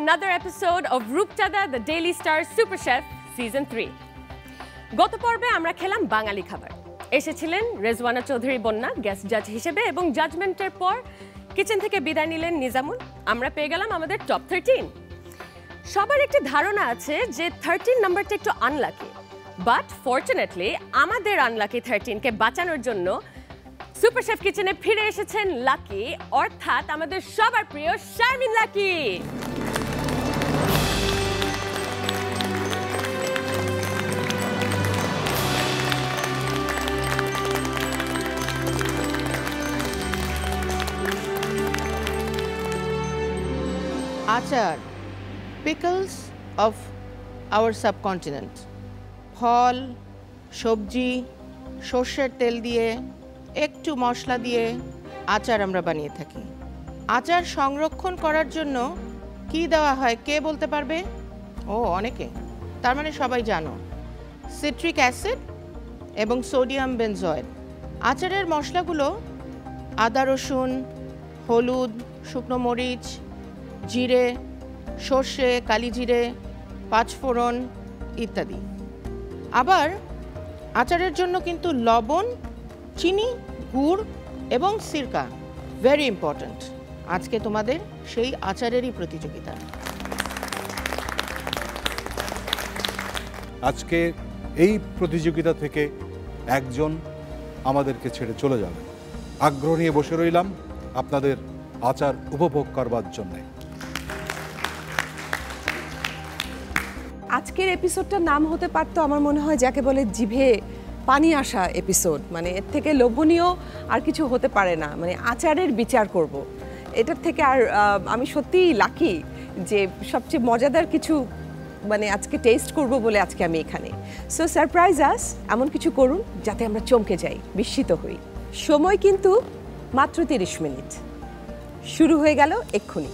another episode of Rupchada, the Daily Star Super Chef Season 3. গত পর্বে আমরা খেলাম বাঙালি খাবার। এসেছিলেন রেজওয়ানা চৌধুরী বন্যা গেস্ট জাজ হিসেবে এবং জাজমেন্টের পর কিচেন থেকে বিদায় নিলেন নিজামুল। আমরা পেয়ে গেলাম আমাদের টপ 13। সবার একটি ধারণা আছে যে 13 নাম্বারটা একটু আনলাকি, বাট ফরচুনেটলি আমাদের আনলাকি 13কে বাঁচানোর জন্য সুপার শেফ কিচেনে ফিরে এসেছেন লাকি, অর্থাৎ আমাদের সবার প্রিয় শারমিন লাকি। আচার, পিকলস অফ আওয়ার সাবকন্টিনেন্ট। ফল, সবজি, সর্ষের তেল দিয়ে একটু মশলা দিয়ে আচার আমরা বানিয়ে থাকি। আচার সংরক্ষণ করার জন্য কি দেওয়া হয় কে বলতে পারবে? অনেকে, তার মানে সবাই জানো। সিট্রিক অ্যাসিড এবং সোডিয়াম বেনজয়েড। আচারের মশলাগুলো আদা রসুন, হলুদ, শুকনো মরিচ, জিরে, সর্ষে, কালি জিরে, পাঁচফোড়ন ইত্যাদি। আবার আচারের জন্য কিন্তু লবণ, চিনি, গুড় এবং সিরকা ভেরি ইম্পর্ট্যান্ট। আজকে তোমাদের সেই আচারেরই প্রতিযোগিতা। আজকে এই প্রতিযোগিতা থেকে একজন আমাদেরকে ছেড়ে চলে যাবে। আগ্রহ নিয়ে বসে রইলাম আপনাদের আচার উপভোগ করবার জন্যে। আজকের এপিসোডটার নাম হতে পারতো আমার মনে হয় যাকে বলে জিভে পানি আসা এপিসোড। মানে এর থেকে লোভনীয় আর কিছু হতে পারে না। মানে আচারের বিচার করব, এটার থেকে আর আমি সত্যিই লাকি যে সবচেয়ে মজাদার কিছু মানে আজকে টেস্ট করব বলে আজকে আমি এখানে। সো সারপ্রাইজ আস, এমন কিছু করুন যাতে আমরা চমকে যাই, বিস্মিত হই। সময় কিন্তু মাত্র 30 মিনিট, শুরু হয়ে গেল এক্ষুনি।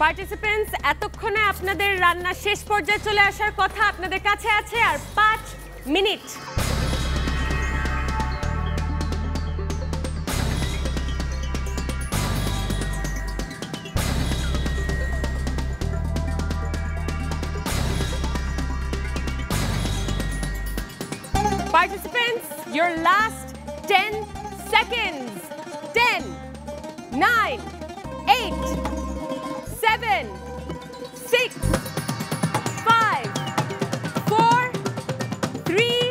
পার্টিসিপেন্টস, এতক্ষণে আপনাদের রান্না শেষ পর্যায়ে চলে আসার কথা। আপনাদের কাছে আছে আর 5 minute. Participants, your last 10 seconds. 10, 9, 8, 7, 6, 5, 4, 3,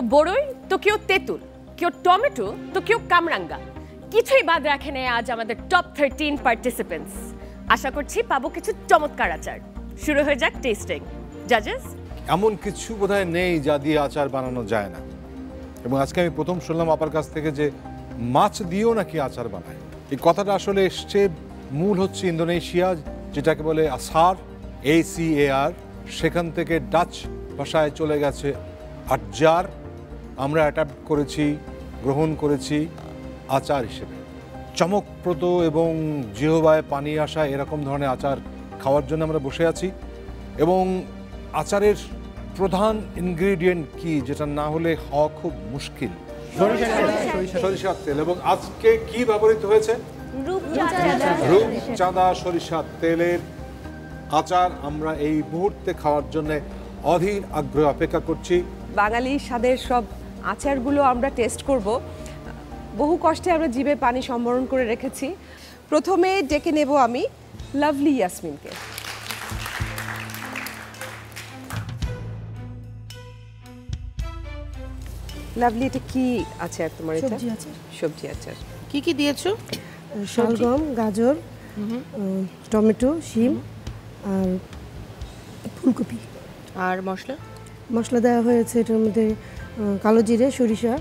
কেউ বড়ই, তো কেউ তেঁতুল, কেউ টমেটো, তো কেউ কামরাঙ্গা। কিছুই বাদ রাখে নেই আজ আমাদের টপ 13 পার্টিসিপেন্টস। আশা করছি পাবো কিছু চমৎকার আচার। শুরু হয়ে যাক টেস্টিং। জাজেস, এমন কিছু বোধহয় নেই যা দিয়ে আচার বানানো যায় না। এবং আজকে আমি প্রথম শুনলাম আপার কাছ থেকে যে মাছ দিয়েও নাকি আচার বানায়। এই কথাটা আসলে এসছে, মূল হচ্ছে ইন্দোনেশিয়া, যেটাকে বলে আসার, ACAR। সেখান থেকে ডাচ ভাষায় চলে গেছে আচার। আমরা অ্যাডাপ্ট করেছি, গ্রহণ করেছি আচার হিসেবে। চমকপ্রদ এবং জিহ্বায় পানি আসা এরকম ধরনের আচার খাওয়ার জন্য আমরা বসে আছি। এবং আচারের প্রধান ইনগ্রেডিয়েন্ট কি, যেটা না হলে হওয়া খুব মুশকিল? সরিষার তেল। এবং আজকে কি ব্যবহৃত হয়েছে? রূপচাঁদা সরিষার তেলের আচার আমরা এই মুহূর্তে খাওয়ার জন্য অধীর আগ্রহে অপেক্ষা করছি। বাঙালি স্বাদের সব আচারগুলো আমরা টেস্ট করব। বহু কষ্টে আমরা জিভে পানি সম্বরণ করে রেখেছি। প্রথমে ডেকে নেব আমি লাভলি ইয়াসমিনকে। লাভলি, এটা কি আচার তোমার? এটা সবজি আচার। সবজি আচার। কি কি দিয়েছো? শালগম, গাজর, টমেটো, শিম আর ফুলকপি। আর মশলা? মশলা দেওয়া হয়েছে এটার মধ্যে কালো জিরে, সরিষা,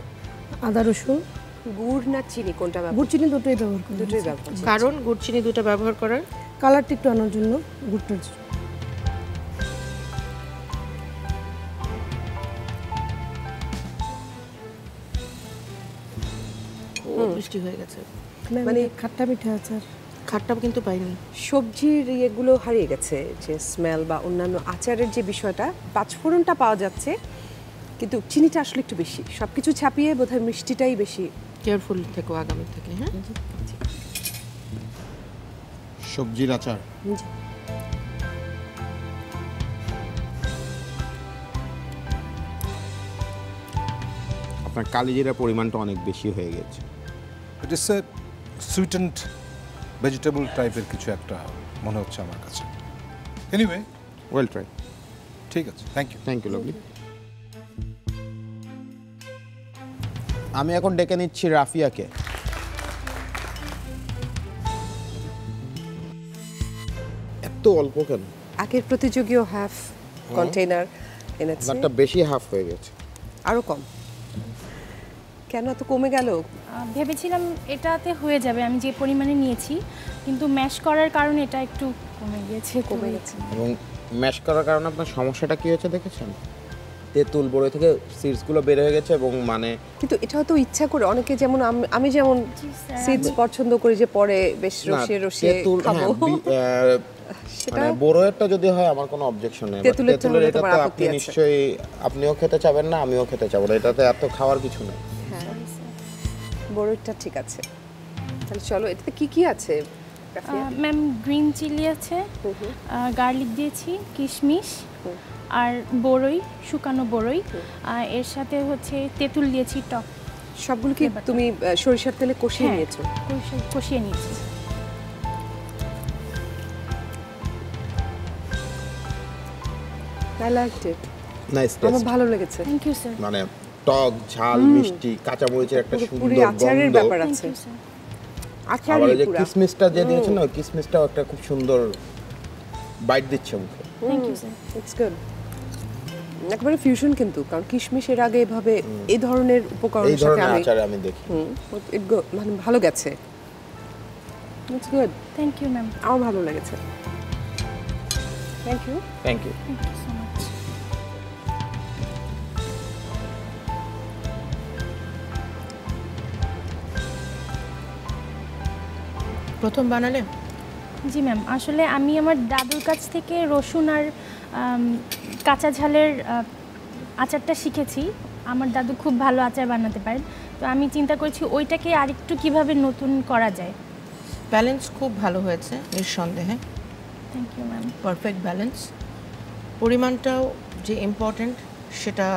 আদা, রসুন। গুড় না চিনি কোনটা ব্যবহার? গুড় চিনি দুটোই ব্যবহার করি। দুটোই ব্যবহার। কারণ গুড় চিনি দুটো ব্যবহার করার কালারটা একটু আনার জন্য, গুড়টার জন্য। বৃষ্টি হয়ে গেছে, মানে খাট্টা মিঠা আচার। খাট্টা কিন্তু পাইনি। সবজির ইয়েগুলো হারিয়ে গেছে, যে স্মেল বা অন্যান্য আচারের যে বিষয়টা, পাঁচফোড়নটা পাওয়া যাচ্ছে, কিন্তু চিনিটা আসলে একটু বেশি। সব কিছু ছাপিয়ে বোধহয় মিষ্টিটাই বেশি। কেয়ারফুল থেকো আগামী থেকে। হ্যাঁ, সবজির আচার আপনার কালিজিরার পরিমাণটা অনেক বেশি হয়ে গেছে। ইট ইস এ সুইটেন্ড ভেজিটেবল টাইপের কিছু একটা মনে হচ্ছে আমার কাছে। Anyway, well try. ঠিক আছে, thank you. Thank you lovely. আমি এখন ডেকে নিচ্ছি রাফিয়াকে। এত অল্প কেন? আগের প্রতিযোগীও হাফ কন্টেইনার এনেছে, আপনারটা বেশি হাফ হয়ে গেছে। আরো কম কেন? এত কমে গেল? ভেবেছিলাম এটাতে হয়ে যাবে আমি যে পরিমাণে নিয়েছি, কিন্তু ম্যাশ করার কারণে এটা একটু কমে গেছে। এবং ম্যাশ করার কারণে আপনার সমস্যাটা কি হয়েছে দেখেছেন? তেঁতুল বড়ই থেকে সিডসগুলো বের হয়ে গেছে। এবং মানে কিন্তু এটাও তো ইচ্ছা করে অনেকে, যেমন আমি যেমন সিডস পছন্দ করি, যে পরে বেশ রসিয়ে রসিয়ে খাবো। মানে বড়ইটা যদি হয় আমার কোনো অবজেকশন নেই। তেঁতুলের এটা তো আপনি নিশ্চয়ই আপনিও খেতে চাবেন না, আমিও খেতে চাবো না। এটাতে এত খাওয়ার কিছু নেই। বড়ইটা ঠিক আছে। তাহলে চলো, এটাতে কি কি আছে? ম্যাম, গ্রিন চিলি আছে, গার্লিক দিয়েছি, কিশমিশ আর বড়ই, শুকানো বড়ই। এর সাথে হচ্ছে তেঁতুল দিয়েছি, টক। সবগুলো কি তুমি সরিষার তেলে কষিয়ে নিয়েছো? কষিয়ে নিয়েছি। I liked it. নাইস আমার টেস্ট। ভালো লেগেছে। Thank you sir. মানে টক, ঝাল, মিষ্টি, কাঁচা মরিচের একটা পুরি সুন্দর আচারের গন্ধ। ব্যাপার থ্যাংক আছে। You sir. আবার আচারই ওই যে পুরা। কিসমিসটা যে দিয়েছেন না, ওই কিসমিসটাও একটা খুব সুন্দর বাইট দিচ্ছে মুখে। Thank you sir. It's good. একেবারে ফিউশন কিন্তু, কারণ কিশমিশের আগে এভাবে এই ধরনের এই উপকরণের সাথে ধরনের আমি আচার আমি দেখি। মানে ভালো গেছে। It's good. Thank you ma'am. আমার ভালো লেগেছে। Thank you. Thank you. Thank you so much. প্রথম বানালে? জি ম্যাম, আসলে আমি আমার দাদুর কাছ থেকে রসুন আর কাঁচা ঝালের আচারটা শিখেছি। আমার দাদু খুব ভালো আচার বানাতে পারেন, তো আমি চিন্তা করছি ওইটাকে আরেকটু কিভাবে নতুন করা যায়। ব্যালেন্স খুব ভালো হয়েছে নিঃসন্দেহে, thank you ma'am. Perfect balance. পরিমাণটাও যে ইম্পর্টেন্ট সেটা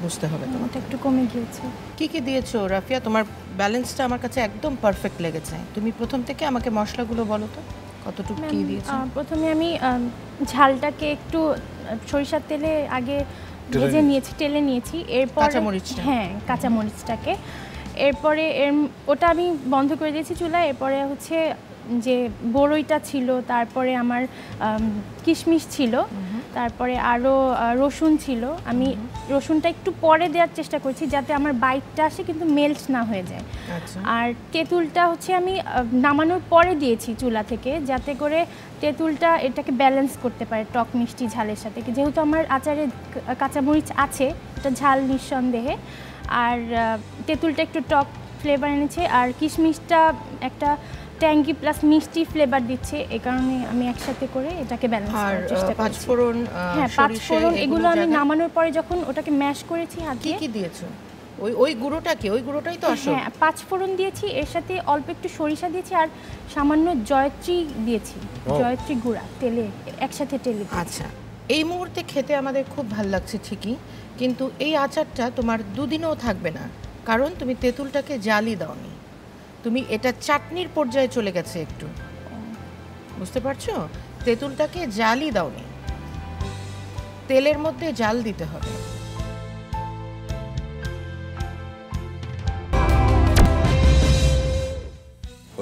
বুঝতে হবে তোমার। ওটা একটু কমে গিয়েছে। কি কি দিয়েছো রাফিয়া? তোমার ব্যালেন্সটা আমার কাছে একদম পারফেক্ট লেগেছে। তুমি প্রথম থেকে আমাকে মশলাগুলো বলো তো, কতটুকু কি দিয়েছো? প্রথমে আমি ঝালটাকে একটু সরিষার তেলে আগে ভেজে নিয়েছি, টেলে নিয়েছি। এরপর হ্যাঁ, কাঁচামরিচটাকে এরপরে ওটা আমি বন্ধ করে দিয়েছি চুলায়। এরপরে হচ্ছে যে বড়ইটা ছিল, তারপরে আমার কিশমিশ ছিল, তারপরে আরও রসুন ছিল। আমি রসুনটা একটু পরে দেওয়ার চেষ্টা করছি যাতে আমার বাইটটা আসে কিন্তু মেল্ট না হয়ে যায়। আর তেঁতুলটা হচ্ছে আমি নামানোর পরে দিয়েছি চুলা থেকে, যাতে করে তেঁতুলটা এটাকে ব্যালেন্স করতে পারে টক মিষ্টি ঝালের সাথে। যেহেতু আমার আচারে কাঁচামরিচ আছে, এটা ঝাল নিঃসন্দেহে, আর তেঁতুলটা একটু টক ফ্লেভার এনেছে, আর কিশমিশটা একটা ট্যাঙ্গি প্লাস মিষ্টি ফ্লেভার দিচ্ছে। এই কারণে আমি একসাথে করে এটাকে ব্যালেন্স করার চেষ্টা করছি। পাঁচফোড়ন, হ্যাঁ, পাঁচফোড়ন এগুলো আমি নামানোর পরে যখন ওটাকে ম্যাশ করেছি হাত দিয়ে। কি দিয়েছো? ওই গুঁড়োটা কি? ওই গুঁড়োটাই তো আসল। হ্যাঁ, পাঁচফোড়ন দিয়েছি, এর সাথে অল্প একটু সরিষা দিয়েছি, আর সামান্য জয়ত্রী দিয়েছি, জয়ত্রী গুঁড়া তেলে একসাথে টেলে। আচ্ছা, এই মুহূর্তে খেতে আমাদের খুব ভালো লাগছে ঠিকই, কিন্তু এই আচারটা তোমার দুদিনও থাকবে না, কারণ তুমি তেঁতুলটাকে জালই দাওনি। তুমি এটা চাটনির পর্যায়ে চলে গেছে একটু, বুঝতে পারছো? তেঁতুলটাকে জালই দাওনি, তেলের মধ্যে জাল দিতে হবে।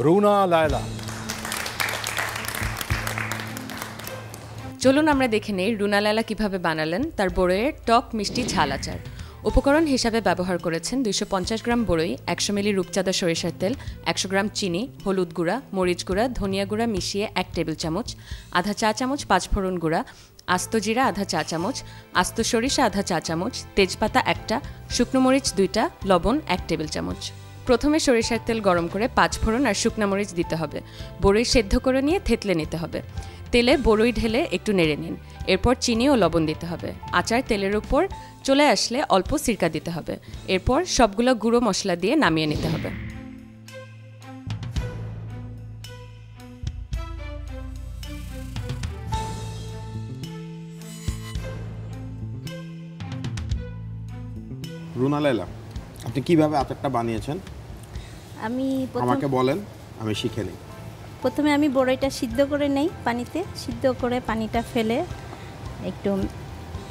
রুনা লায়লা, চলুন আমরা দেখে নেই রুনা লায়লা কিভাবে বানালেন তার বড়ইয়ের টক মিষ্টি ঝাল আচার। উপকরণ হিসাবে ব্যবহার করেছেন 250 গ্রাম বড়ই, 100 মিলি রূপচাঁদা সরিষার তেল, 100 গ্রাম চিনি, হলুদ গুঁড়া, মরিচ গুঁড়া, ধনিয়া গুঁড়া মিশিয়ে 1 টেবিল চামচ, আধা চা চামচ পাঁচফোড়ন গুঁড়া, আস্ত জিরা আধা চা চামচ, আস্ত সরিষা আধা চা চামচ, তেজপাতা 1টা, শুকনো মরিচ 2টা, লবণ 1 টেবিল চামচ। প্রথমে সরিষার তেল গরম করে পাঁচফোড়ন আর শুকনো মরিচ দিতে হবে। বড়ই সেদ্ধ করে নিয়ে থেতলে নিতে হবে। তেলে বড়ই ঢেলে একটু নেড়ে নিন। এরপর চিনি ও লবণ দিতে হবে। আচার তেলের উপর চলে আসলে অল্প সিরকা দিতে হবে। এরপর সবগুলো গুঁড়ো মশলা দিয়ে নামিয়ে নিতে হবে। রুনা লায়লা, আপনি কিভাবে আচারটা বানিয়েছেন আমি আমাকে বলেন, আমি শিখে নিই। প্রথমে আমি বড়ইটা সিদ্ধ করে নেই পানিতে, সিদ্ধ করে পানিটা ফেলে একটু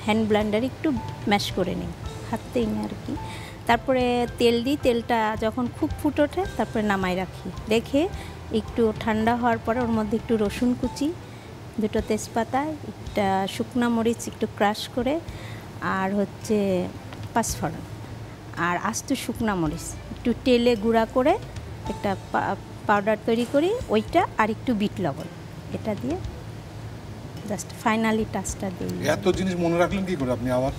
হ্যান্ড ব্লেন্ডারে একটু ম্যাশ করে নিই, হাতেই আর কি। তারপরে তেল দিই, তেলটা যখন খুব ফুট ওঠে তারপরে নামাই রাখি। রেখে একটু ঠান্ডা হওয়ার পরে ওর মধ্যে একটু রসুন কুচি, 2টো তেজপাতা, একটা শুকনো মরিচ একটু ক্রাশ করে, আর হচ্ছে পাঁচফোড়ন আর আস্ত শুকনো মরিচ একটু তেলে গুঁড়া করে একটা পাউডার তৈরি করি, ওইটা আর একটু বিট লবণ, এটা দিয়ে জাস্ট ফাইনালি টাচটা দিই। এত জিনিস মনে রাখলেন কি করে আপনি? আবার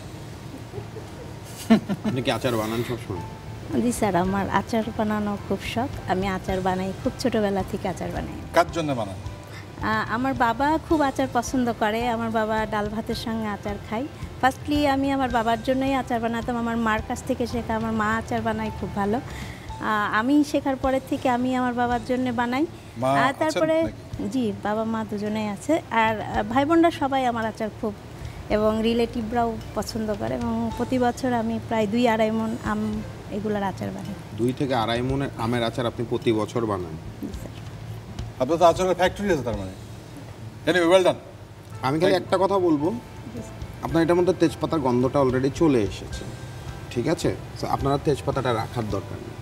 আপনি কি আচার বানান সবসময়? জি স্যার, আমার আচার বানানো খুব শখ। আমি আচার বানাই, খুব ছোটোবেলা থেকে আচার বানাই। কার জন্য বানান? আমার বাবা খুব আচার পছন্দ করে। আমার বাবা ডাল ভাতের সঙ্গে আচার খায়। ফার্স্টলি আমি আমার বাবার জন্যই আচার বানাতাম, আমার মার কাছ থেকে শেখা। আমার মা আচার বানায় খুব ভালো। আমি শেখার পরের থেকে আমি আমার বাবার জন্য বানাই। আর তারপরে জি, বাবা মা দুজনেই আছে। আর ভাই বোনরা সবাই আমার আচার খুব, এবং রিলেটিভরাও পছন্দ করে, এবং প্রতি বছর আমি প্রায় 2-2.5 মণ আম এগুলোর আচার বানাই। 2 থেকে 2.5 মণ আমের আচার আপনি প্রতি বছর বানান? আপনার তো আচারের ফ্যাক্টরি আছে তার মানে। Anyway, well done. আমি খালি একটা কথা বলবো, আপনার এটার মধ্যে তেজপাতার গন্ধটা অলরেডি চলে এসেছে, ঠিক আছে? তো আপনারা তেজপাতাটা রাখার দরকার নেই,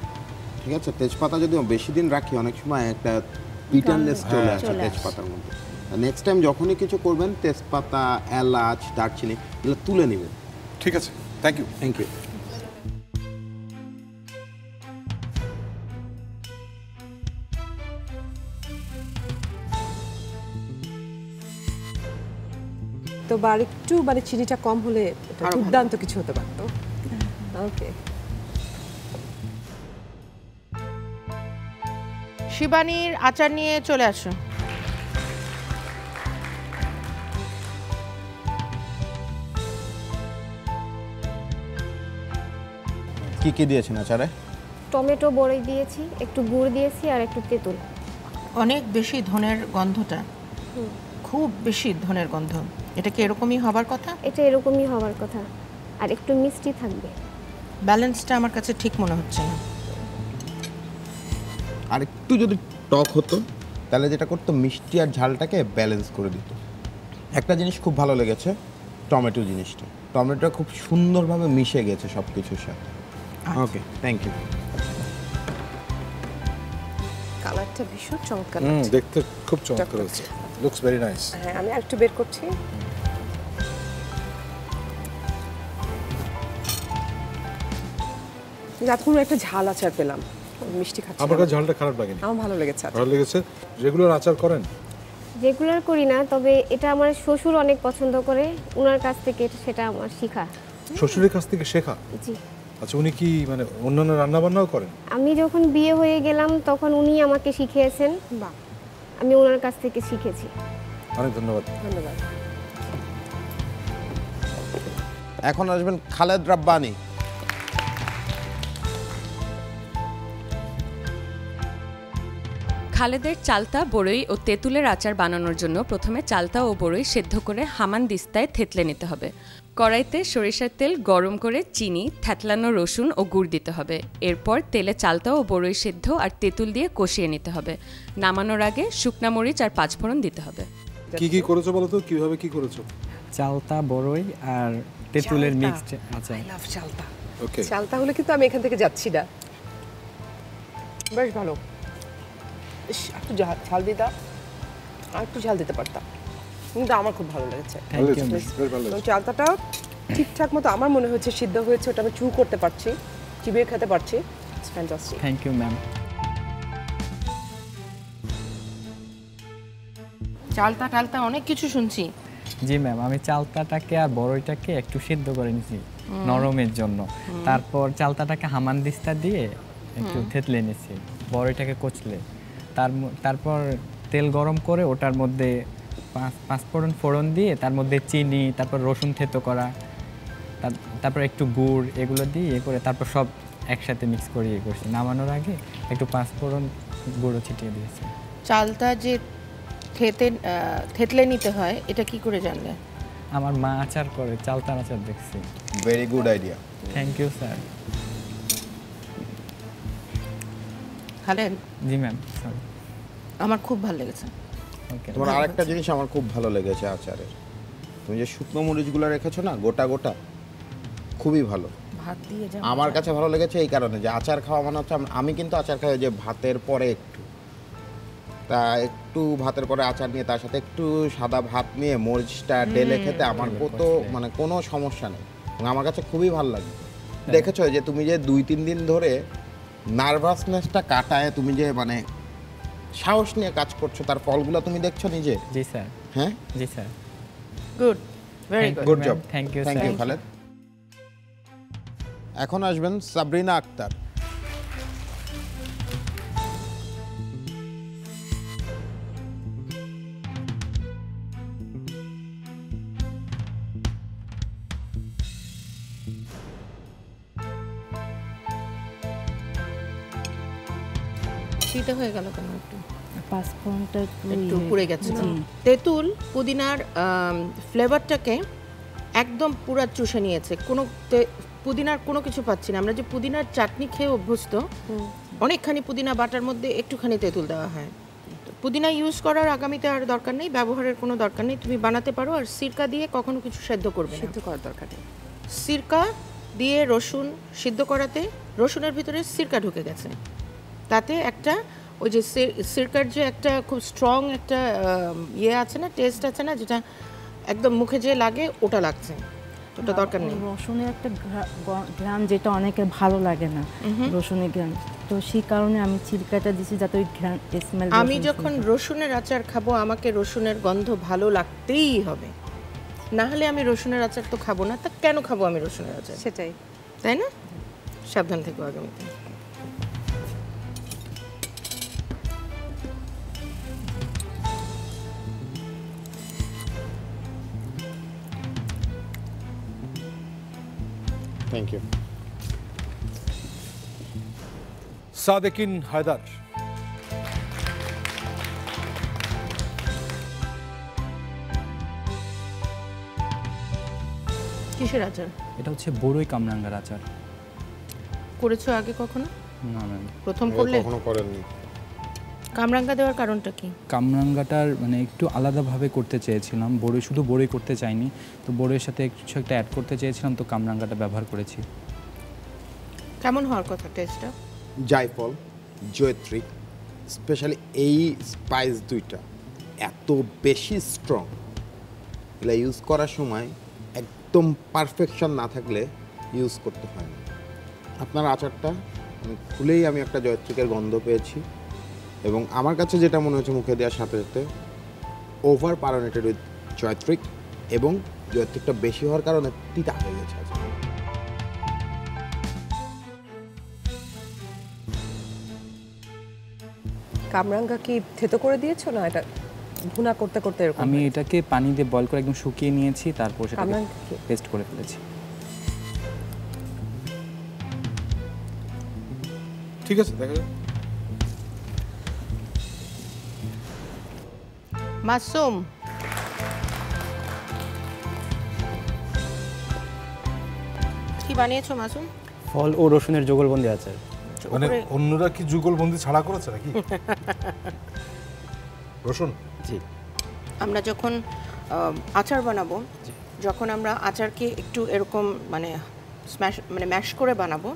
ঠিক আছে? তেজপাতা যদি বেশি দিন রাখি অনেক সময় একটা বিটারনেস চলে আসে তেজপাতার মধ্যে। নেক্সট টাইম যখনই কিছু করবেন তেজপাতা, এলাচ, দারচিনি এগুলো তুলে নেবেন। ঠিক আছে, থ্যাংক ইউ। Thank you. তো আর একটু মানে চিনিটা কম হলে দুর্দান্ত কিছু হতে পারতো। ওকে, শিবানীর আচার নিয়ে চলে আসো। কি কি দিয়েছেন আচারে? টমেটো বড়ই দিয়েছি, একটু গুড় দিয়েছি, আর একটু তেঁতুল। অনেক বেশি ধনের গন্ধটা, খুব বেশি ধনের গন্ধ। এটা কি এরকমই হবার কথা? এটা এরকমই হওয়ার কথা, আর একটু মিষ্টি থাকবে। ব্যালেন্সটা আমার কাছে ঠিক মনে হচ্ছে না। আর একটু যদি টক হতো তাহলে যেটা করতো মিষ্টি আর ঝালটাকে ব্যালেন্স করে দিত। একটা জিনিস খুব ভালো লেগেছে, টমেটো জিনিসটা, টমেটো খুব সুন্দরভাবে মিশে গেছে সব কিছুর সাথে। ওকে, থ্যাংক ইউ। কালারটা ভীষণ চমৎকার হুম, লাগছে। দেখতে খুব চমৎকার হচ্ছে, লুকস ভেরি নাইস। হ্যাঁ, আমি একটু বের করছি। রাতপুর একটা ঝাল আচার পেলাম, মিষ্টি খাচ্ছি। আমার কাছে ঝালটা খারাপ লাগেনি, আমার ভালো লেগেছে। ভালো লেগেছে। রেগুলার আচার করেন? রেগুলার করি না, তবে এটা আমার শ্বশুর অনেক পছন্দ করে, ওনার কাছ থেকে সেটা আমার শেখা। শ্বশুরের কাছ থেকে শেখা? জি। আচ্ছা, উনি কি মানে অন্যান্য রান্না বান্নাও করেন? আমি যখন বিয়ে হয়ে গেলাম তখন উনি আমাকে শিখিয়েছেন, বাহ, আমি ওনার কাছ থেকে শিখেছি। অনেক ধন্যবাদ। ধন্যবাদ। এখন আসবেন খালেদ রাব্বানি। খালেদের চালতা, বড়ই ও তেঁতুলের আচার বানানোর জন্য প্রথমে চালতা ও বড়ই সেদ্ধ করে হামানদিস্তায় থেতলে নিতে হবে। কড়াইতে সরিষার তেল গরম করে চিনি, থেতলানো রসুন ও গুড় দিতে হবে। এরপর তেলে চালতা ও বড়ই সেদ্ধ আর তেঁতুল দিয়ে কষিয়ে নিতে হবে। নামানোর আগে শুকনা মরিচ আর পাঁচফোড়ন দিতে হবে। কি কি করেছো বলো তো, কিভাবে কি করেছো? চালতা, বড়ই আর তেঁতুলের মিক্সড আচার। আই লাভ চালতা। ওকে, চালতা হলে কিন্তু আমি এখান থেকে যাচ্ছি না। বেশ ভালো। ইস, একটু ঝাল দিতাম, আর একটু ঝাল দিতে পারতাম, কিন্তু আমার খুব ভালো লেগেছে। Thank you. বেশ ভালো এবং হয়েছে। চালতাটাও ঠিকঠাক মতো আমার মনে হচ্ছে সিদ্ধ হয়েছে, ওটা আমি চু করতে পারছি, চিবিয়ে খেতে পারছি। It's fantastic. Thank you ma'am. চালতা টালতা অনেক কিছু শুনছি। জি ম্যাম, আমি চালতাটাকে আর বড়ইটাকে একটু সিদ্ধ করে নিয়েছি নরমের জন্য। তারপর চালতাটাকে হামানদিস্তা দিয়ে একটু থেতলে নিয়েছি, বড়ইটাকে কচলে। তারপর তেল গরম করে ওটার মধ্যে পাঁচফোড়ন ফোড়ন দিয়ে তার মধ্যে চিনি, তারপর রসুন থেতো করা, তারপর একটু গুড়, এগুলো দিয়ে করে তারপর সব একসাথে মিক্স করে করছি। নামানোর আগে একটু পাঁচফোড়ন গুঁড়ো ছিটিয়ে দিয়েছি। চালতা যে থেতলে নিতে হয়, এটা কি করে জানলে? আমার মা আচার করে, চালতার আচার দেখছি। Very good idea. Thank you sir. Khaled, জি ম্যাম, সরি। আমার খুব ভালো লেগেছে। ওকে। তোমার আরেকটা জিনিস আমার খুব ভালো লেগেছে আচারের, তুমি যে শুকনো মরিচগুলো রেখেছো না গোটা গোটা, খুবই ভালো। ভাত দিয়ে যা আমার কাছে ভালো লেগেছে এই কারণে যে আচার খাওয়া মানে হচ্ছে, আমি কিন্তু আচার খাই যে ভাতের পরে একটু, তা একটু ভাতের পরে আচার নিয়ে তার সাথে একটু সাদা ভাত নিয়ে মরিচটা ঢেলে খেতে আমার কত মানে কোনো সমস্যা নেই, এবং আমার কাছে খুবই ভালো লাগে। দেখেছো যে তুমি যে 2-3 দিন ধরে নার্ভাসনেসটা কাটায় তুমি যে মানে সাহস নিয়ে কাজ করছো, তার ফলগুলো তুমি দেখছো নিজে। জি স্যার। হ্যাঁ, জি sir. Good, very good. Good job. Thank you thank sir. You Khaled. এখন আসবেন সাবরিনা আক্তার। শীতে হয়ে গেল কেন? একটু পাঁচফোড়নটা একটু পুড়ে গেছে। তেঁতুল পুদিনার ফ্লেভারটাকে একদম পুরো চুষে নিয়েছে, কোনো পুদিনার কোনো কিছু পাচ্ছি না। আমরা যে পুদিনার চাটনি খেয়ে অভ্যস্ত, অনেকখানি পুদিনা বাটার মধ্যে একটুখানি তেঁতুল দেওয়া হয়। পুদিনা ইউজ করার আগামীতে আর দরকার নেই, ব্যবহারের কোনো দরকার নেই। তুমি বানাতে পারো, আর সিরকা দিয়ে কখনো কিছু সেদ্ধ করবে না। সিদ্ধ করার দরকার নেই। সিরকা দিয়ে রসুন সিদ্ধ করাতে রসুনের ভিতরে সিরকা ঢুকে গেছে, তাতে একটা ওই যে সিরকার যে একটা খুব স্ট্রং একটা ইয়ে আছে না, টেস্ট আছে না, যেটা একদম মুখে যে লাগে ওটা লাগছে, ওটা দরকার নেই। রসুনের একটা ঘ্রাণ যেটা অনেকের ভালো লাগে না, রসুনের ঘ্রাণ, তো সেই কারণে আমি সিরকাটা দিছি যাতে ওই ঘ্রাণ স্মেল। আমি যখন রসুনের আচার খাবো আমাকে রসুনের গন্ধ ভালো লাগতেই হবে, না হলে আমি রসুনের আচার তো খাবো না। তা কেন খাবো আমি রসুনের আচার? সেটাই, তাই না? সাবধান থেকো আগামীতে। Thank you. সাদেকিন হায়দার। কিসের আচার? এটা হচ্ছে বড়ই কামরাঙ্গার আচার। করেছো আগে কখনো? না ম্যাম। প্রথম করলে? কখনো করেননি। কামরাঙ্গা দেওয়ার কারণটা কি? কামরাঙ্গাটার মানে একটু আলাদাভাবে করতে চেয়েছিলাম, বড়ই শুধু বড়ই করতে চাইনি, তো বড়ইয়ের সাথে কিছু একটা অ্যাড করতে চেয়েছিলাম, তো কামরাঙ্গাটা ব্যবহার করেছি। কেমন হওয়ার কথা টেস্টটা? জায়ফল, জয়ত্রী, স্পেশালি এই স্পাইস দুইটা এত বেশি স্ট্রং, এগুলো ইউজ করার সময় একদম পারফেকশন না থাকলে ইউজ করতে হয় না। আপনার আচারটা খুলেই আমি একটা জয়ত্রিকের গন্ধ পেয়েছি, এবং আমার কাছে যেটা মনে হচ্ছে মুখে দেওয়ার সাথে সাথে ওভার পারনেটেড উইথ জয়ত্রিক, এবং জয়ত্রিকটা বেশি হওয়ার কারণে তিতা হয়ে গেছে। কামরাঙ্গা কি থেতো করে দিয়েছো না এটা ভুনা করতে করতে এরকম? আমি এটাকে পানি দিয়ে বয়েল করে একদম শুকিয়ে নিয়েছি, তারপর সেটাকে কামরাঙ্গাকে পেস্ট করে ফেলেছি। ঠিক আছে, দেখা যাক। মাসুম, কি বানিয়েছো মাসুম? ফল ও রসুনের যুগলবন্দি আচার। মানে অন্যরা কি যুগলবন্দি ছাড়া করেছে নাকি? রসুন? জি। আমরা যখন আচার বানাবো, যখন আমরা আচারকে একটু এরকম মানে ম্যাশ করে বানাবো,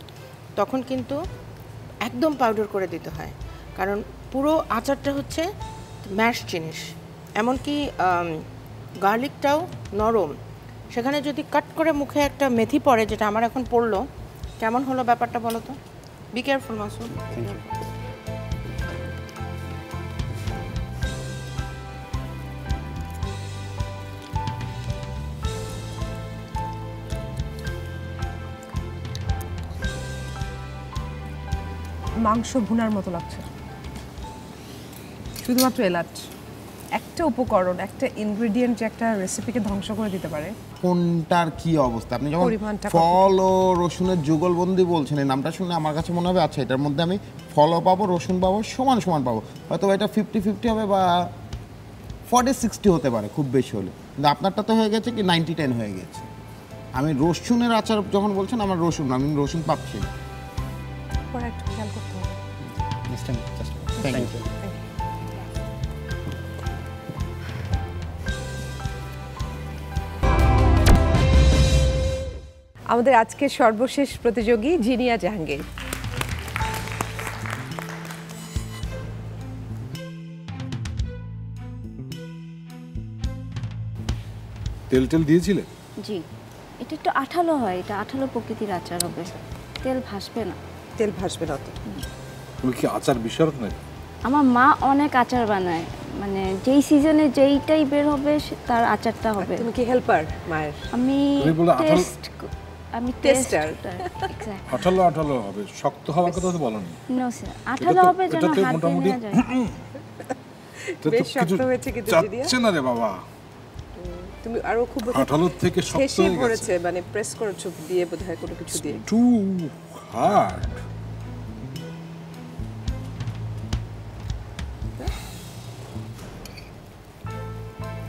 তখন কিন্তু একদম পাউডার করে দিতে হয়, কারণ পুরো আচারটা হচ্ছে ম্যাশ জিনিস। এমনকি গার্লিকটাও নরম, সেখানে যদি কাট করে মুখে একটা মেথি পড়ে, যেটা আমার এখন পড়লো, কেমন হলো ব্যাপারটা বলো তো? Be careful Masum. মাংস ভুনার মতো লাগছে, শুধুমাত্র এলাচ একটা উপকরণ, একটা ইনগ্রেডিয়েন্ট যে একটা রেসিপিকে ধ্বংস করে দিতে পারে। কোনটার কি অবস্থা? আপনি যখন ফল ও রসুনের যুগলবন্দি বলছেন, এই নামটা শুনে আমার কাছে মনে হবে আচ্ছা এটার মধ্যে আমি ফলও পাবো, রসুন পাবো, সমান সমান পাবো, হয়তো এটা 50-50 হবে বা 40-60 হতে পারে খুব বেশি হলে, কিন্তু আপনারটা তো হয়ে গেছে কি 90-10 হয়ে গেছে। আমি রসুনের আচার যখন বলছেন, আমার রসুন, আমি রসুন পাচ্ছি না। একটু খেয়াল করতে হবে। Thank you. আমাদের আজকের সর্বশেষ প্রতিযোগী জিনিয়া জাহাঙ্গীর। তেল টেল দিয়েছিলে? জি, এটা একটু আঠালো হয়, এটা আঠালো প্রকৃতির আচার হবে, তেল ভাসবে না। তেল ভাসবে না তো? তুমি কি আচার বিশারদ নাকি? আমার মা অনেক আচার বানায়, মানে যেই সিজনে যেইটাই বের হবে তার আচারটা হবে। তুমি কি হেল্পার মায়ের? আমি টেস্ট, আমি টেস্টার। আঠালো আঠালো হবে, শক্ত হওয়ার কথা তো বলনি। নো স্যার, আঠালো হবে যেন হাতে নেওয়া যায়। বেশ শক্ত হয়েছে কিন্তু জিনিয়া। যাচ্ছে না রে বাবা। তুমি আরো খুব আঠালো থেকে শক্ত হয়ে গেছে, মানে প্রেস করেছো দিয়ে বোধহয় কোনো কিছু দিয়ে। Too hard.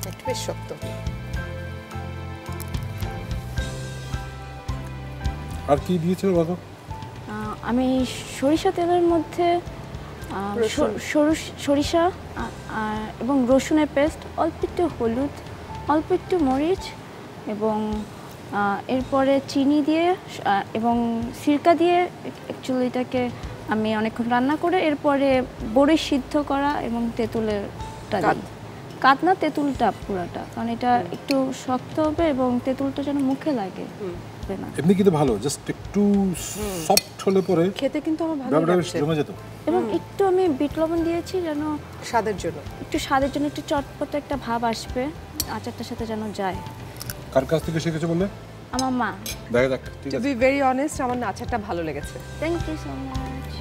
একটু বেশ শক্ত। আর কি দিয়েছিল বাবা? আমি সরিষা তেলের মধ্যে সরিষা এবং রসুনের পেস্ট, অল্প একটু হলুদ, অল্প একটু মরিচ, এবং এরপরে চিনি দিয়ে এবং সিরকা দিয়ে অ্যাকচুয়ালি এটাকে আমি অনেকক্ষণ রান্না করে এরপরে বড়ি সিদ্ধ করা এবং তেঁতুলেরটা দিই। কাতনা তেঁতুলটা পুরাটা, কারণ এটা একটু শক্ত হবে এবং তেঁতুলটা যেন মুখে লাগে না। এমনি কিন্তু ভালো, জাস্ট একটু সফট হলে পরে খেতে কিন্তু আমার ভালো লাগছে। এবং একটু আমি বিট লবণ দিয়েছি যেন স্বাদের জন্য, একটু স্বাদের জন্য একটু চটপটে একটা ভাব আসবে আচারটার সাথে যেন যায়। কার কাছ থেকে শিখেছো বললে? আমার মা। দেখা যাক, ঠিক আছে। টু বি ভেরি অনেস্ট, আমার আচারটা ভালো লেগেছে। Thank you so much.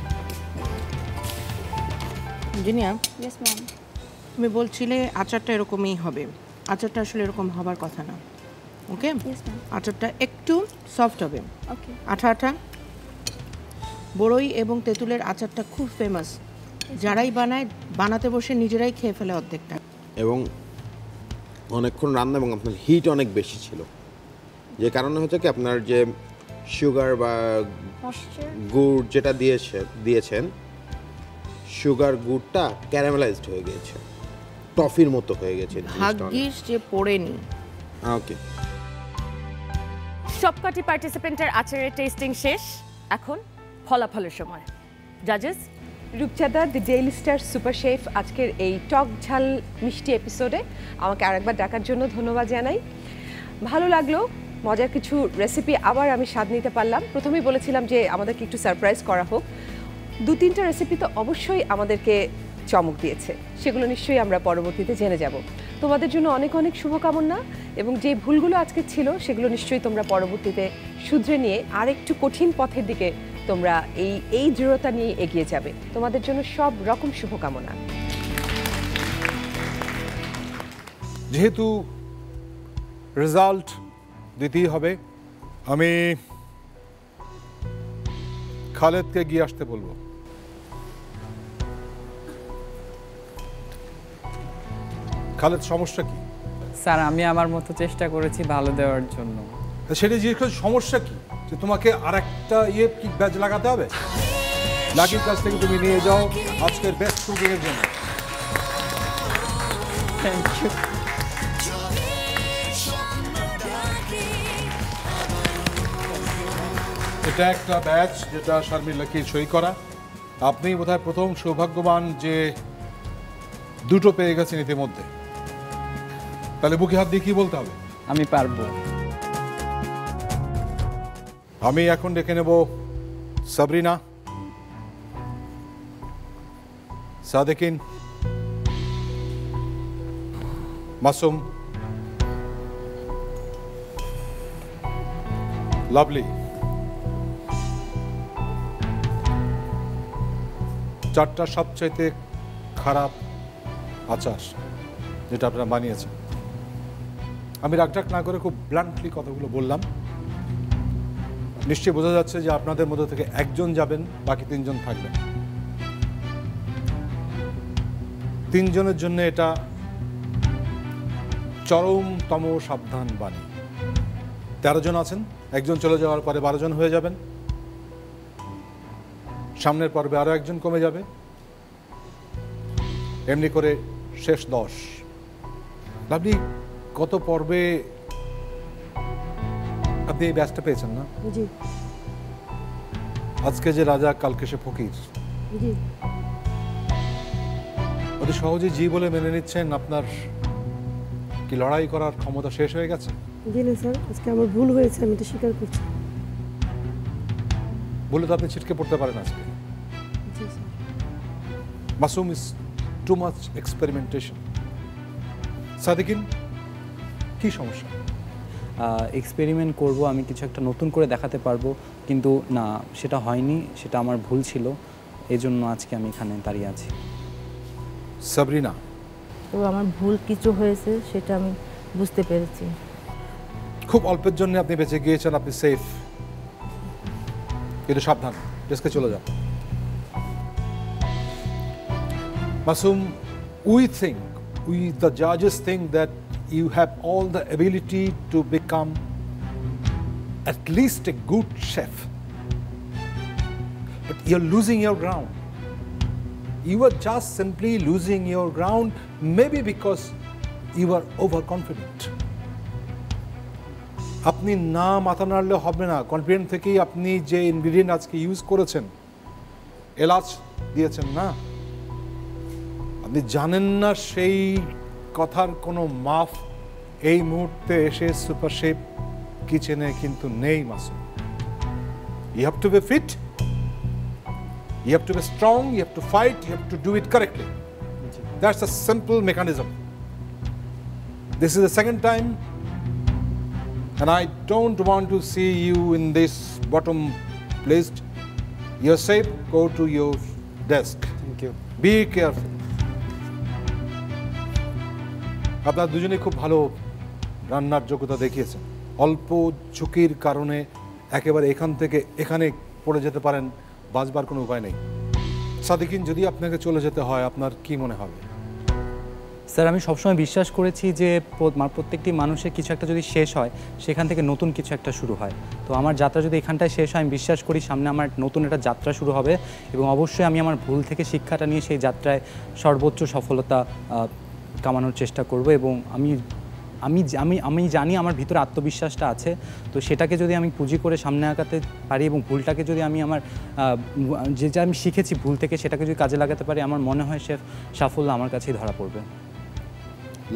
Zinia, yes ma'am. তুমি বলছিলে আচারটা এরকমই হবে, আচারটা আসলে এরকম হবার কথা না। ওকে, আচারটা একটু সফট হবে, আঠা আঠা। বড়ই এবং তেঁতুলের আচারটা খুব ফেমাস, যারাই বানায় বানাতে বসে নিজেরাই খেয়ে ফেলে অর্ধেকটা। এবং অনেকক্ষণ রান্না এবং আপনার হিট অনেক বেশি ছিল, যে কারণে হচ্ছে কি আপনার যে সুগার বা গুড় যেটা দিয়েছেন সুগার গুড়টা ক্যারামেলাইজড হয়ে গেছে, টফির মতো হয়ে গেছে। ভাগ্যিস যে পড়েনি। ওকে, সবকটি পার্টিসিপেন্টের আচারের টেস্টিং শেষ, এখন ফলাফলের সময়। জাজেস, রূপচাঁদা the daily star super chef আজকের এই টক ঝাল মিষ্টি এপিসোডে আমাকে আরেকবার ডাকার জন্য ধন্যবাদ জানাই। ভালো লাগলো, মজার কিছু রেসিপি আবার আমি স্বাদ নিতে পারলাম। প্রথমেই বলেছিলাম যে আমাদেরকে একটু সারপ্রাইজ করা হোক। 2-3টা রেসিপি তো অবশ্যই আমাদেরকে চমক দিয়েছে, সেগুলো নিশ্চয়ই আমরা পরবর্তীতে জেনে যাব। তোমাদের জন্য অনেক অনেক শুভকামনা, এবং যে ভুলগুলো আজকে ছিল সেগুলো নিশ্চয়ই তোমরা পরবর্তীতে শুধরে নিয়ে আরেকটু কঠিন পথের দিকে তোমরা এই দৃঢ়তা নিয়ে এগিয়ে যাবে। তোমাদের জন্য সব রকম শুভকামনা। যেহেতু রেজাল্ট দিতেই হবে, আমি খালেদকে গিয়ে আসতে বলবো। খালেদ, সমস্যা কি? স্যার আমি আমার মতো চেষ্টা করেছি ভালো দেওয়ার জন্য। সেটা জিজ্ঞেস করছি, সমস্যা কি? যে তোমাকে আর একটা কি ব্যাচ লাগাতে হবে? লাকির কাছ থেকে তুমি নিয়ে যাও আজকের বেস্ট কুকিং এর জন্য। Thank you. এটা একটা ব্যাচ যেটা শারমিন লাকির সই করা। আপনি বোধহয় প্রথম সৌভাগ্যবান যে 2টো পেয়ে গেছেন ইতিমধ্যে। তাহলে বুকে হাত দিয়ে কি বলতে হবে? আমি পারবো। আমি এখন ডেকে নেব সাবরিনা, সাদেকিন, মাসুম, লাভলি। 4টা সবচাইতে খারাপ আচার যেটা আপনারা বানিয়েছেন। আমি রাগটাক না করে খুব ব্লান্টলি কথাগুলো বললাম। নিশ্চয়ই বোঝা যাচ্ছে যে আপনাদের মধ্যে থেকে একজন যাবেন, বাকি 3 জন থাকবেন। 3 জনের জন্য এটা চরমতম সাবধান বাণী। 13 জন আছেন, একজন চলে যাওয়ার পরে 12 জন হয়ে যাবেন। সামনের পর্বে আরো একজন কমে যাবে, এমনি করে শেষ 10। আপনি কত পর্বে আপনি এই ব্যাচটা পেয়েছেন না? জি আজকে যে রাজা কালকে সে ফকির, জি অতি সহজে জি বলে মেনে নিচ্ছেন। আপনার কি লড়াই করার ক্ষমতা শেষ হয়ে গেছে? জি না স্যার, আজকে আমার ভুল হয়েছে, আমি এটা স্বীকার করছি। বলে তো আপনি ছিটকে পড়তে পারেন আজকে। জি sir. Masum is too much experimentation. Sadikin, কি সমস্যা? এক্সপেরিমেন্ট করব, আমি কিছু একটা নতুন করে দেখাতে পারবো, কিন্তু না, সেটা হয়নি, সেটা আমার ভুল ছিল, এই জন্য আজকে আমি এখানে দাঁড়িয়ে আছি। সাবরিনা, তো আমার ভুল কিছু হয়েছে সেটা আমি বুঝতে পেরেছি। খুব অল্পের জন্য আপনি বেঁচে গিয়েছেন, আপনি সেফ, কিন্তু সাবধান, ডেস্কে চলে যান। Masum, the judges think that you have all the ability to become at least a good chef, but you're losing your ground. You are just simply losing your ground, maybe because you are overconfident. আপনি না মাথা নাড়লে হবে না। Confident থেকেই আপনি যে ingredient আজকে use করেছেন, এলাচ দিয়েছেন না, আপনি জানেন না সেই কথার কোনো মাফ এই মুহূর্তে এসে সুপার শেফ কিচেনে কিন্তু নেই। Masum, you have to be fit, you have to be strong, you have to fight, you have to do it correctly. That's a simple mechanism. This is the second time, and I don't want to see you in this bottom placed. You're safe, go to your desk. Thank you. Be careful. আপনারা দুজনেই খুব ভালো রান্নার যোগ্যতা দেখিয়েছেন। অল্প ঝুঁকির কারণে একেবারে এখান থেকে এখানে পড়ে যেতে পারেন, বাঁচবার কোনো উপায় নেই। সাদিকিন, যদি আপনাকে চলে যেতে হয় আপনার কি মনে হবে? স্যার আমি সবসময় বিশ্বাস করেছি যে প্রত্যেকটি মানুষের কিছু একটা যদি শেষ হয় সেখান থেকে নতুন কিছু একটা শুরু হয়। তো আমার যাত্রা যদি এখানটায় শেষ হয় আমি বিশ্বাস করি সামনে আমার নতুন একটা যাত্রা শুরু হবে এবং অবশ্যই আমি আমার ভুল থেকে শিক্ষাটা নিয়ে সেই যাত্রায় সর্বোচ্চ সফলতা কামানোর চেষ্টা করব এবং আমি জানি আমার ভিতরে আত্মবিশ্বাসটা আছে, তো সেটাকে যদি আমি পুঁজি করে সামনে আগাতে পারি এবং ভুলটাকে যদি আমি আমার যেটা আমি শিখেছি ভুল থেকে সেটাকে যদি কাজে লাগাতে পারি আমার মনে হয় সে সাফল্য আমার কাছেই ধরা পড়বে।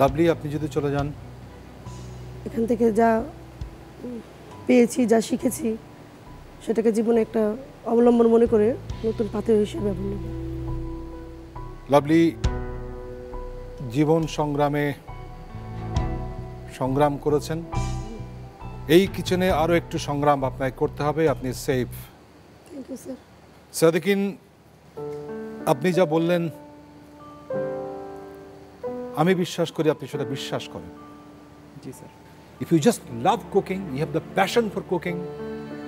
লাভলি, আপনি যদি চলে যান। এখান থেকে যা পেয়েছি, যা শিখেছি, সেটাকে জীবনে একটা অবলম্বন মনে করে নতুন পাথর হিসেবে নেব। লাভলি জীবন সংগ্রাম করেছেন, এই কিচেনে আরও একটু সংগ্রাম আপনাকে করতে হবে। আপনি safe. Thank you sir. Sadikin, আপনি যা বললেন আমি বিশ্বাস করি আপনি সেটা বিশ্বাস করেন। জি sir. If you just love cooking, you have the passion for cooking,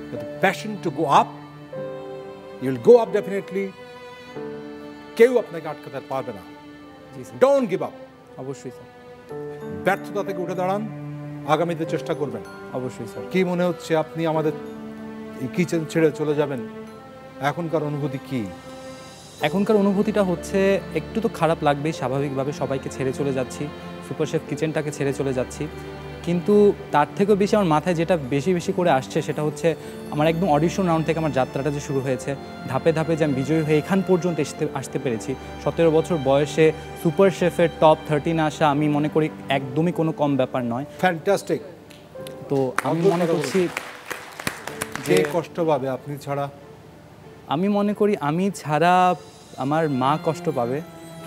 you have the passion to go up, you'll go up definitely. কেউ আপনাকে আটকাতে পারবে না। জি স্যার। Don't give up. অবশ্যই স্যার। ব্যর্থতা থেকে উঠে দাঁড়ান, আগামীতে চেষ্টা করবেন। অবশ্যই স্যার। কি মনে হচ্ছে আপনি আমাদের এই কিচেন ছেড়ে চলে যাবেন? এখনকার অনুভূতি কি? এখনকার অনুভূতিটা হচ্ছে একটু তো খারাপ লাগবেই, স্বাভাবিকভাবে সবাইকে ছেড়ে চলে যাচ্ছি, সুপার শেফ কিচেনটাকে ছেড়ে চলে যাচ্ছি, কিন্তু তার থেকেও বেশি আমার মাথায় যেটা বেশি করে আসছে সেটা হচ্ছে আমার একদম অডিশন রাউন্ড থেকে আমার যাত্রাটা যে শুরু হয়েছে, ধাপে ধাপে যে আমি বিজয়ী হয়ে এখান পর্যন্ত আসতে পেরেছি। 17 বছর বয়সে সুপার শেফের টপ 13 আসা আমি মনে করি একদমই কোনো কম ব্যাপার নয়। ফ্যান্টাস্টিক। তো আমি মনে করছি যে কষ্ট পাবে আপনি ছাড়া, আমি মনে করি আমি ছাড়া আমার মা কষ্ট পাবে।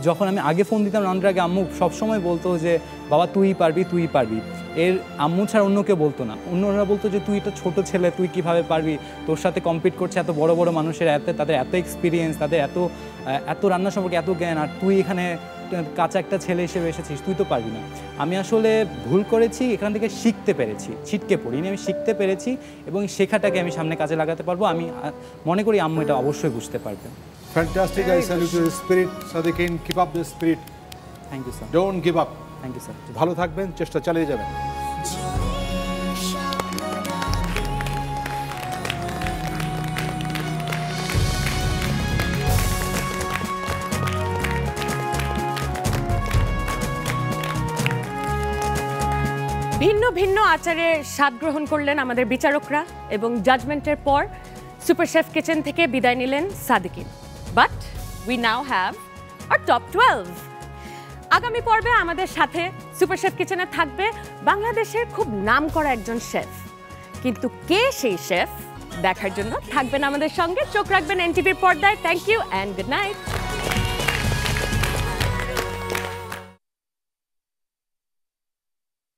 যখন আমি আগে ফোন দিতাম রান্নার আগে, আম্মু সবসময় বলতো যে বাবা তুই পারবি। এর আম্মু ছাড়া অন্য কেউ বলতো না। অন্যরা বলতো যে তুই তো ছোট ছেলে, তুই কিভাবে পারবি, তোর সাথে কম্পিট করছে এত বড় বড় মানুষের, তাদের এত এক্সপিরিয়েন্স, তাদের এত রান্না সম্পর্কে এত জ্ঞান, আর তুই এখানে কাঁচা একটা ছেলে হিসেবে এসেছিস, তুই তো পারবি না। আমি আসলে ভুল করেছি, এখান থেকে শিখতে পেরেছি, ছিটকে পড়িনি, আমি শিখতে পেরেছি এবং শেখাটাকে আমি সামনে কাজে লাগাতে পারবো। আমি মনে করি আম্মু এটা অবশ্যই বুঝতে পারবে। Fantastic. I salute your spirit, Sadikin. Keep up the spirit. Thank you, sir. Don't give up. Thank you, sir. ভালো থাকবেন, চেষ্টা চালিয়ে যাবেন। ভিন্ন ভিন্ন আচারের স্বাদ গ্রহণ করলেন আমাদের বিচারকরা এবং জাজমেন্টের পর সুপার শেফ কিচেন থেকে বিদায় নিলেন Sadikin. But we now have our top 12। আগামী পর্বে আমাদের সাথে সুপার শেফ কিচেনে থাকবে বাংলাদেশের খুব নামকরা একজন শেফ, কিন্তু কে সেই শেফ দেখার জন্য থাকবেন আমাদের সঙ্গে। চোখ রাখবেন এনটিভির পর্দায়। Thank you and good night.